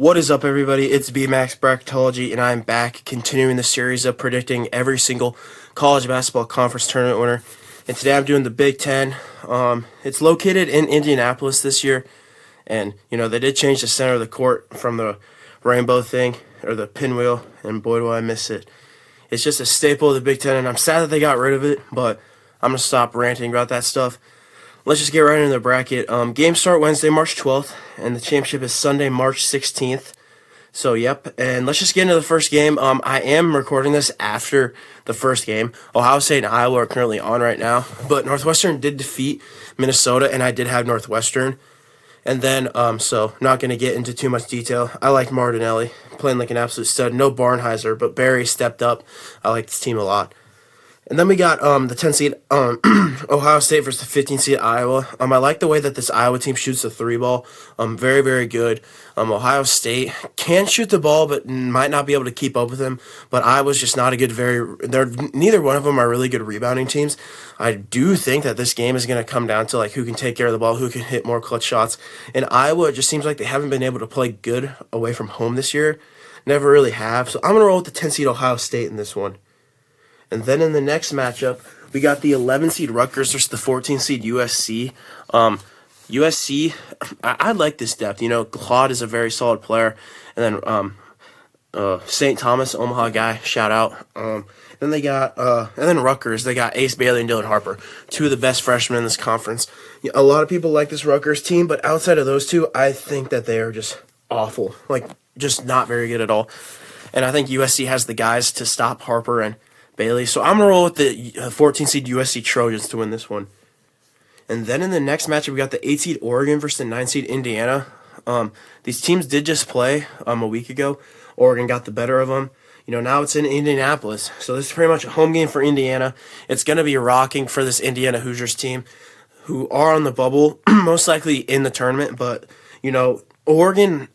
What is up, everybody? It's BMax Bracketology, and I'm back continuing the series of predicting every single college basketball conference tournament winner. And today I'm doing the Big Ten. It's located in Indianapolis this year, and they did change the center of the court from the rainbow thing or the pinwheel, and boy do I miss it. It's just a staple of the Big Ten, and I'm sad that they got rid of it. But I'm gonna stop ranting about that stuff. Let's just get right into the bracket. Games start Wednesday, March 12th, and the championship is Sunday, March 16th. So, yep, and let's just get into the first game. I am recording this after the first game. Ohio State and Iowa are currently on right now, but Northwestern did defeat Minnesota, and I did have Northwestern. And then, so, not going to get into too much detail. I like Martinelli, playing like an absolute stud. No Barnheiser, but Barry stepped up. I like this team a lot. And then we got the 10 seed Ohio State versus the 15 seed Iowa. I like the way that this Iowa team shoots the three ball. Very, very good. Ohio State can shoot the ball, but might not be able to keep up with them. But Iowa's just not a good neither one of them are really good rebounding teams. I do think that this game is going to come down to like who can take care of the ball, who can hit more clutch shots. And Iowa, it just seems like they haven't been able to play good away from home this year. Never really have. So I'm going to roll with the 10 seed Ohio State in this one. And then in the next matchup, we got the 11 seed Rutgers versus the 14 seed USC. USC, I like this depth. Claude is a very solid player. And then St. Thomas, Omaha guy, shout out. Then they got, and then Rutgers, they got Ace Bailey and Dylan Harper, two of the best freshmen in this conference. A lot of people like this Rutgers team, but outside of those two, I think that they are just awful. Like, just not very good at all. And I think USC has the guys to stop Harper and Bailey. So I'm going to roll with the 14 seed USC Trojans to win this one. And then in the next matchup, we got the 8 seed Oregon versus the 9 seed Indiana. These teams did just play a week ago. Oregon got the better of them. Now it's in Indianapolis. So this is pretty much a home game for Indiana. It's going to be rocking for this Indiana Hoosiers team who are on the bubble, most likely in the tournament. But, Oregon,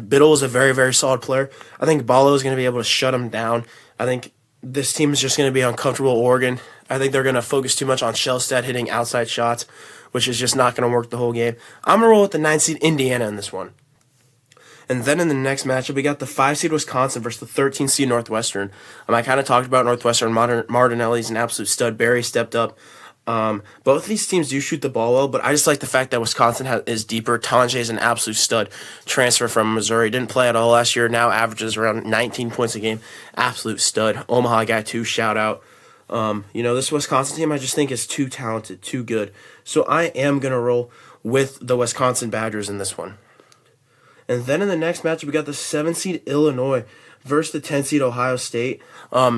Biddle is a very, very solid player. I think Ballo is going to be able to shut him down. I think this team is just going to be uncomfortable, Oregon. I think they're going to focus too much on Shellstead hitting outside shots, which is just not going to work the whole game. I'm going to roll with the 9 seed Indiana in this one. And then in the next matchup, we got the 5 seed Wisconsin versus the 13 seed Northwestern. I kind of talked about Northwestern. Martinelli's an absolute stud. Barry stepped up. Both of these teams do shoot the ball well, but I just like the fact that Wisconsin is deeper. Talonje is an absolute stud. Transfer from Missouri. Didn't play at all last year. Now averages around 19 points a game. Absolute stud. Omaha guy too. Shout out. This Wisconsin team I just think is too talented, too good. So I am going to roll with the Wisconsin Badgers in this one. And then in the next matchup, we got the 7 seed Illinois versus the 10 seed Ohio State.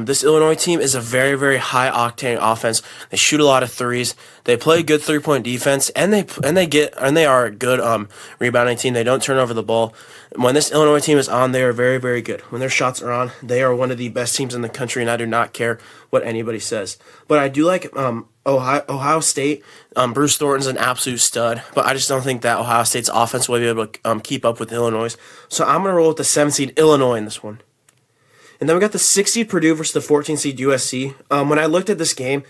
This Illinois team is a very, very high octane offense. They shoot a lot of threes. They play good 3-point defense, and they are a good rebounding team. They don't turn over the ball. When this Illinois team is on, they are very, very good. When their shots are on, they are one of the best teams in the country, and I do not care what anybody says. But I do like Ohio State. Bruce Thornton's an absolute stud, but I just don't think that Ohio State's offense will be able to keep up with Illinois. So I'm going to roll with the 7 seed Illinois in this one. And then we got the 6 seed Purdue versus the 14 seed USC. When I looked at this game,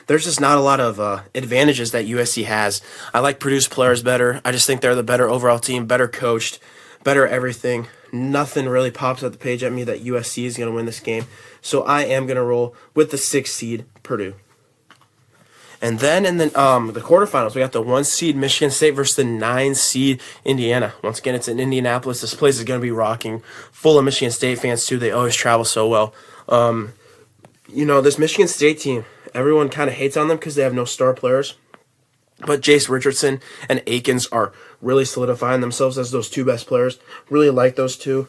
there's just not a lot of advantages that USC has. I like Purdue's players better. I just think they're the better overall team, better coached, better everything. Nothing really pops at the page at me that USC is going to win this game. So I am going to roll with the 6 seed Purdue. And then in the quarterfinals, we got the 1 seed Michigan State versus the 9 seed Indiana. Once again, it's in Indianapolis. This place is going to be rocking. Full of Michigan State fans, too. They always travel so well. This Michigan State team, everyone kind of hates on them because they have no star players. But Jace Richardson and Akins are really solidifying themselves as those two best players. Really like those two.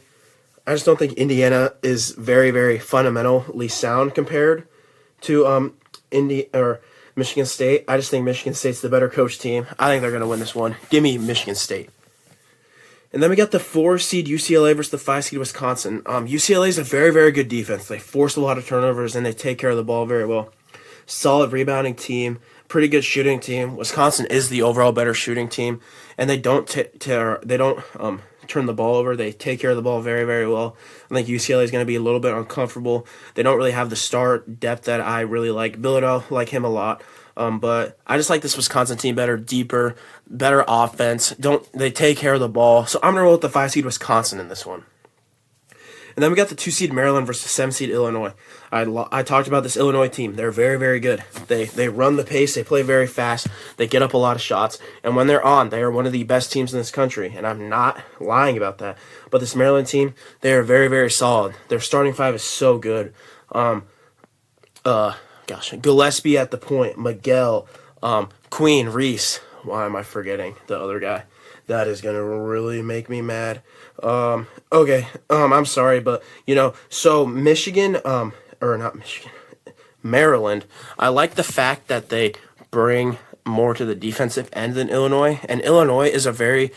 I just don't think Indiana is very, very fundamentally sound compared to Michigan State. I just think Michigan State's the better coach team. I think they're going to win this one. Give me Michigan State. And then we got the 4 seed UCLA versus the 5 seed Wisconsin. UCLA is a very, very good defense. They force a lot of turnovers, and they take care of the ball very well. Solid rebounding team. Pretty good shooting team. Wisconsin is the overall better shooting team, and they don't turn the ball over. They take care of the ball very, very well. I think UCLA is going to be a little bit uncomfortable. They don't really have the star depth that I really like. Bilodeau, like him a lot. But I just like this Wisconsin team better, deeper, better offense. They take care of the ball? So I'm gonna roll with the 5 seed Wisconsin in this one. And then we got the 2 seed Maryland versus 7 seed Illinois. I talked about this Illinois team. They're very, very good. They run the pace. They play very fast. They get up a lot of shots. And when they're on, they are one of the best teams in this country. And I'm not lying about that. But this Maryland team, they are very, very solid. Their starting 5 is so good. Gillespie at the point, Miguel, Queen, Reese. Why am I forgetting the other guy? That is going to really make me mad. Okay, I'm sorry, but, so Michigan, or not Michigan, Maryland, I like the fact that they bring more to the defensive end than Illinois, and Illinois is a very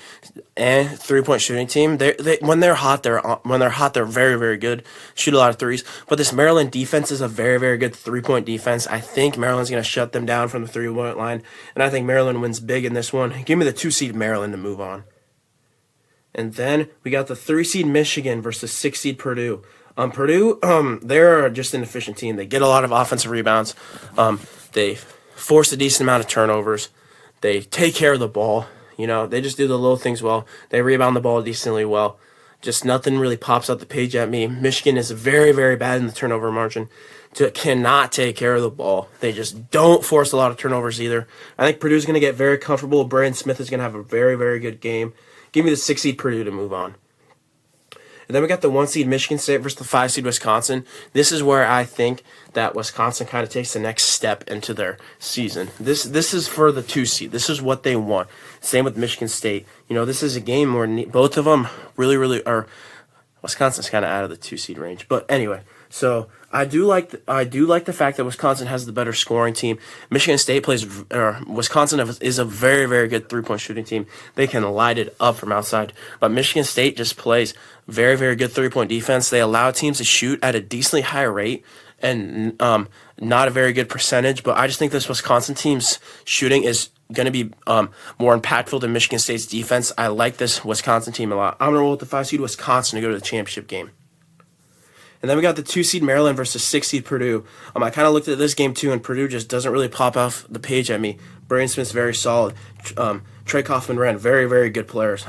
three-point shooting team. When they're hot, they're very, very good. Shoot a lot of threes. But this Maryland defense is a very, very good three-point defense. I think Maryland's going to shut them down from the three-point line, and I think Maryland wins big in this one. Give me the 2 seed Maryland to move on. And then we got the 3 seed Michigan versus 6 seed Purdue. Purdue, they're just an efficient team. They get a lot of offensive rebounds. They force a decent amount of turnovers. They take care of the ball. They just do the little things well. They rebound the ball decently well. Just nothing really pops out the page at me. Michigan is very, very bad in the turnover margin. Cannot take care of the ball. They just don't force a lot of turnovers either. I think Purdue's going to get very comfortable. Braden Smith is going to have a very, very good game. Give me the 6 seed Purdue to move on. And then we got the 1 seed Michigan State versus the 5 seed Wisconsin. This is where I think that Wisconsin kind of takes the next step into their season. This is for the 2 seed. This is what they want. Same with Michigan State. This is a game where both of them really, really are. Wisconsin's kind of out of the 2 seed range, but anyway. So I do like the fact that Wisconsin has the better scoring team. Michigan State Wisconsin is a very, very good 3-point shooting team. They can light it up from outside, but Michigan State just plays very, very good 3-point defense. They allow teams to shoot at a decently high rate and not a very good percentage. But I just think this Wisconsin team's shooting is going to be more impactful than Michigan State's defense. I like this Wisconsin team a lot. I'm going to roll with the 5 seed Wisconsin to go to the championship game. And then we got the 2 seed Maryland versus 6 seed Purdue. I kind of looked at this game too, and Purdue just doesn't really pop off the page at me. Braden Smith's very solid. Trey Kaufman-Wren, very, very good players.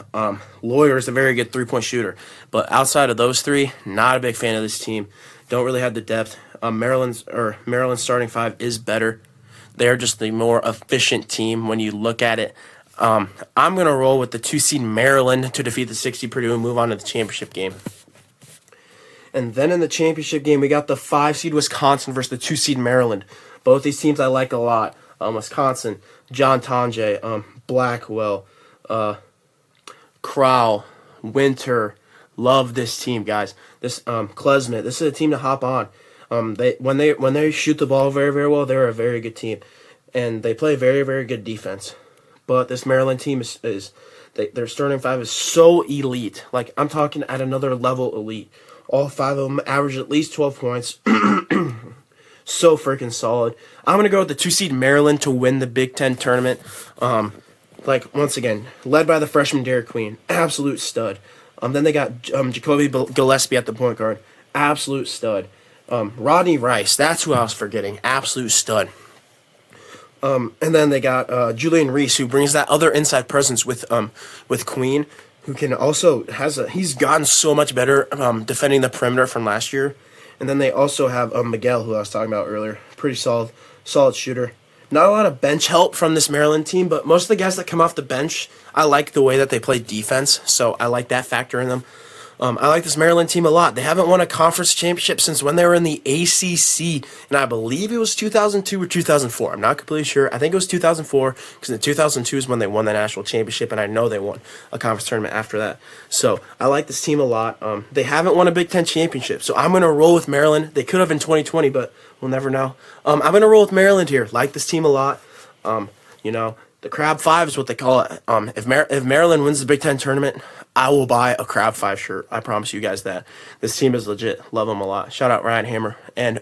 Lawyer is a very good 3-point shooter. But outside of those three, not a big fan of this team. Don't really have the depth. Maryland's starting 5 is better. They're just the more efficient team when you look at it. I'm going to roll with the 2 seed Maryland to defeat the 6 seed Purdue and move on to the championship game. And then in the championship game, we got the 5 seed Wisconsin versus the 2 seed Maryland. Both these teams I like a lot. Wisconsin, John Tonje, Blackwell, Crowell, Winter. Love this team, guys. This Klesmit. This is a team to hop on. When they shoot the ball very, very well, they're a very good team, and they play very, very good defense. But this Maryland team their starting 5 is so elite. Like, I'm talking at another level elite. All 5 of them average at least 12 points. So freaking solid. I'm going to go with the 2 seed Maryland to win the Big Ten tournament. Once again, led by the freshman Derek Queen. Absolute stud. Then they got Jacoby Gillespie at the point guard. Absolute stud. Rodney Rice. That's who I was forgetting. Absolute stud. And then they got Julian Reese, who brings that other inside presence with Queen, who can also he's gotten so much better defending the perimeter from last year. And then they also have Miguel, who I was talking about earlier. Pretty solid shooter. Not a lot of bench help from this Maryland team, but most of the guys that come off the bench, I like the way that they play defense, so I like that factor in them. I like this Maryland team a lot. They haven't won a conference championship since when they were in the ACC, and I believe it was 2002 or 2004. I'm not completely sure. I think it was 2004, because in 2002 is when they won the national championship, and I know they won a conference tournament after that. So I like this team a lot. They haven't won a Big Ten championship, so I'm going to roll with Maryland. They could have in 2020, but we'll never know. I'm going to roll with Maryland here. Like this team a lot. The Crab 5 is what they call it. If Maryland wins the Big Ten tournament, I will buy a Crab 5 shirt. I promise you guys that. This team is legit. Love them a lot. Shout out Ryan Hammer and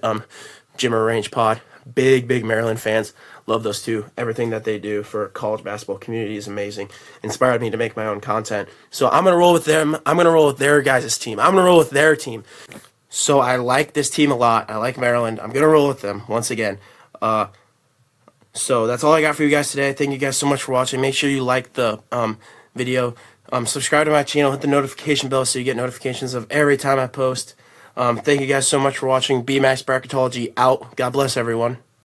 Jimmer Range Pod. Big Maryland fans. Love those two. Everything that they do for college basketball community is amazing. Inspired me to make my own content. So I'm going to roll with them. I'm going to roll with their guys' team. I'm going to roll with their team. So I like this team a lot. I like Maryland. I'm going to roll with them once again. So that's all I got for you guys today. Thank you guys so much for watching. Make sure you like the video. Subscribe to my channel. Hit the notification bell so you get notifications of every time I post. Thank you guys so much for watching. BMAX Bracketology out. God bless everyone.